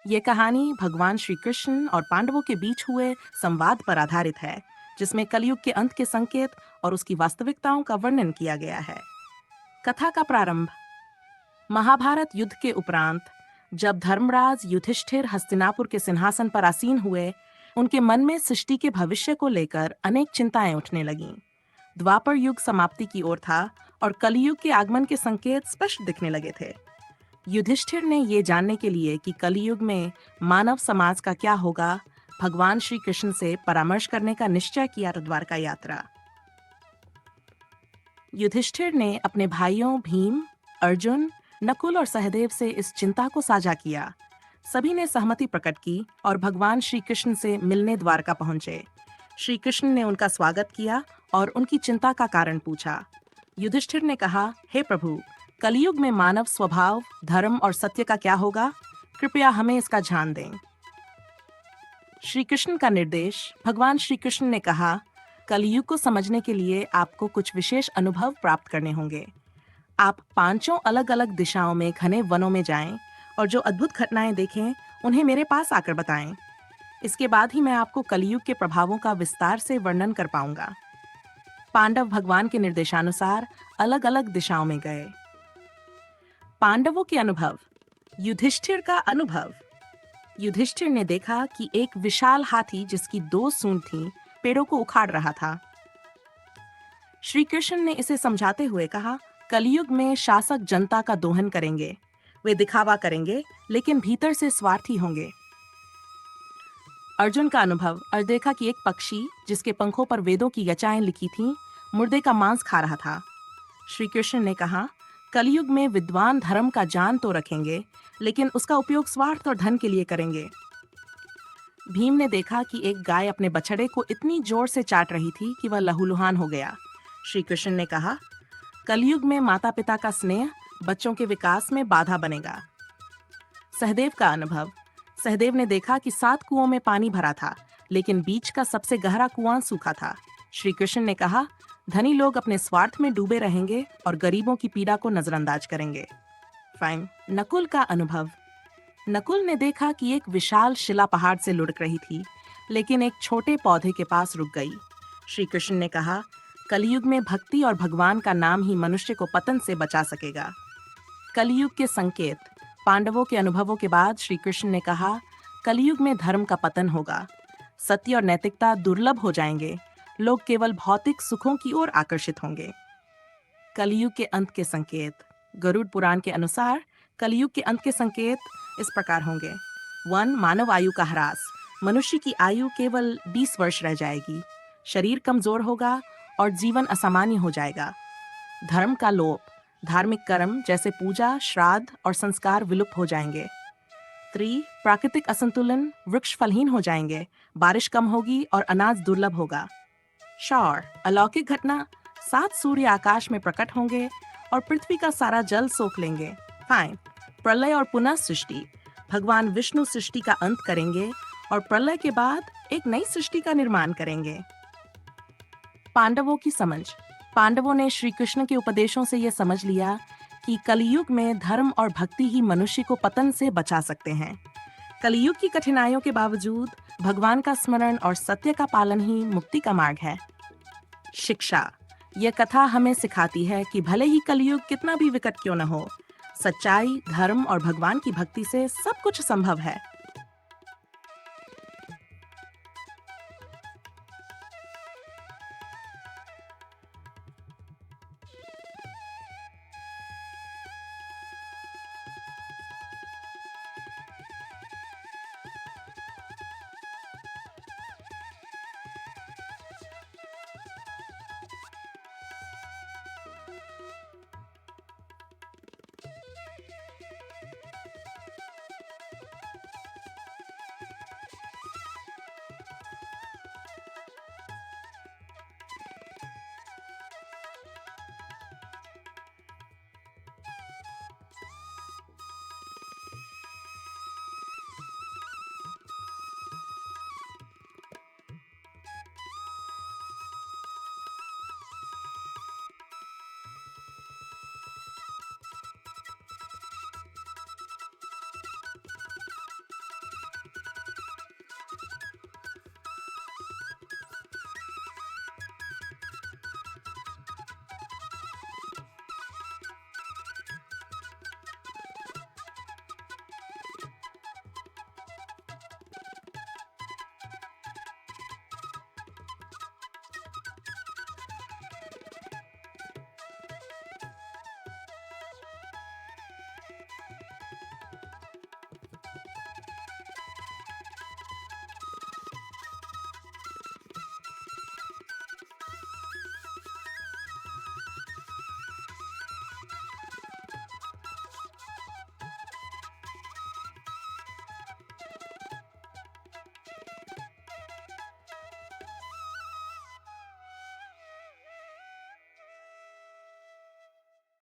ये कहानी भगवान श्री कृष्ण और पांडवों के बीच हुए संवाद पर आधारित है, जिसमें कलयुग के अंत के संकेत और उसकी वास्तविकताओं का वर्णन किया गया है। कथा का प्रारंभ महाभारत युद्ध के उपरांत, जब धर्मराज युधिष्ठिर हस्तिनापुर के सिंहासन पर आसीन हुए, उनके मन में सृष्टि के भविष्य को लेकर अनेक चिंताएं उठने लगीं। द्वापर युग समाप्ति की ओर था और कलियुग के आगमन के संकेत स्पष्ट दिखने लगे थे। युधिष्ठिर ने ये जानने के लिए कि कलियुग में मानव समाज का क्या होगा, भगवान श्री कृष्ण से परामर्श करने का निश्चय किया। द्वारका यात्रा। युधिष्ठिर ने अपने भाइयों भीम, अर्जुन, नकुल और सहदेव से इस चिंता को साझा किया। सभी ने सहमति प्रकट की और भगवान श्री कृष्ण से मिलने द्वारका पहुंचे। श्री कृष्ण ने उनका स्वागत किया और उनकी चिंता का कारण पूछा। युधिष्ठिर ने कहा, हे प्रभु, कलियुग में मानव स्वभाव, धर्म और सत्य का क्या होगा? कृपया हमें इसका ध्यान दें। श्री कृष्ण का निर्देश। भगवान श्री कृष्ण ने कहा, कलियुग को समझने के लिए आपको कुछ विशेष अनुभव प्राप्त करने होंगे। आप 5 अलग अलग दिशाओं में घने वनों में जाएं और जो अद्भुत घटनाएं देखें, उन्हें मेरे पास आकर बताएं। इसके बाद ही मैं आपको कलियुग के प्रभावों का विस्तार से वर्णन कर पाऊंगा। पांडव भगवान के निर्देशानुसार अलग अलग दिशाओं में गए। पांडवों के अनुभव। युधिष्ठिर का अनुभव। युधिष्ठिर ने देखा कि एक विशाल हाथी जिसकी 2 सूंड थीं, पेड़ों को उखाड़ रहा था। श्री कृष्ण ने इसे समझाते हुए कहा, कलियुग में शासक जनता का दोहन करेंगे। वे दिखावा करेंगे, लेकिन भीतर से स्वार्थी होंगे। अर्जुन का अनुभव। और देखा कि एक पक्षी जिसके पंखों पर वेदों की यचाएं लिखी थीं, मुर्दे का मांस खा रहा था। श्री कृष्ण ने कहा, कलियुग में विद्वान धर्म का जान तो रखेंगे, लेकिन उसका उपयोग स्वार्थ और धन के लिए करेंगे। भीम ने देखा कि एक गाय अपने बछड़े को इतनी जोर से चाट रही थी कि वह लहूलुहान हो गया। श्री कृष्ण ने कहा, कलियुग में माता पिता का स्नेह बच्चों के विकास में बाधा बनेगा। सहदेव का अनुभव। सहदेव ने देखा कि 7 कुओं में पानी भरा था, लेकिन बीच का सबसे गहरा कुआं सूखा था। श्री कृष्ण ने कहा, धनी लोग अपने स्वार्थ में डूबे रहेंगे और गरीबों की पीड़ा को नजरअंदाज करेंगे। फाइन। नकुल का अनुभव। नकुल ने देखा कि एक विशाल शिला पहाड़ से लुढ़क रही थी, लेकिन एक छोटे पौधे के पास रुक गई। श्री कृष्ण ने कहा, कलियुग में भक्ति और भगवान का नाम ही मनुष्य को पतन से बचा सकेगा। कलियुग के संकेत। पांडवों के अनुभवों के बाद श्री कृष्ण ने कहा, कलियुग में धर्म का पतन होगा। सत्य और नैतिकता दुर्लभ हो जाएंगे। लोग केवल भौतिक सुखों की ओर आकर्षित होंगे। कलियुग के अंत के संकेत। गरुड़ पुराण के अनुसार कलियुग के अंत के संकेत इस प्रकार होंगे। 1. मानव आयु का ह्रास। मनुष्य की आयु केवल 20 वर्ष रह जाएगी। शरीर कमजोर होगा और जीवन असामान्य हो जाएगा। धर्म का लोप। धार्मिक कर्म जैसे पूजा, श्राद्ध और संस्कार विलुप्त हो जाएंगे। 3. प्राकृतिक असंतुलन। वृक्ष फलहीन हो जाएंगे, बारिश कम होगी और अनाज दुर्लभ होगा। शौर। अलौकिक घटना। 7 सूर्य आकाश में प्रकट होंगे और पृथ्वी का सारा जल सोख लेंगे। 5. प्रलय और पुनः सृष्टि। भगवान विष्णु सृष्टि का अंत करेंगे और प्रलय के बाद एक नई सृष्टि का निर्माण करेंगे। पांडवों की समझ। पांडवों ने श्री कृष्ण के उपदेशों से यह समझ लिया कि कलियुग में धर्म और भक्ति ही मनुष्य को पतन से बचा सकते हैं। कलियुग की कठिनाइयों के बावजूद भगवान का स्मरण और सत्य का पालन ही मुक्ति का मार्ग है। शिक्षा। यह कथा हमें सिखाती है कि भले ही कलियुग कितना भी विकट क्यों न हो, सच्चाई, धर्म और भगवान की भक्ति से सब कुछ संभव है।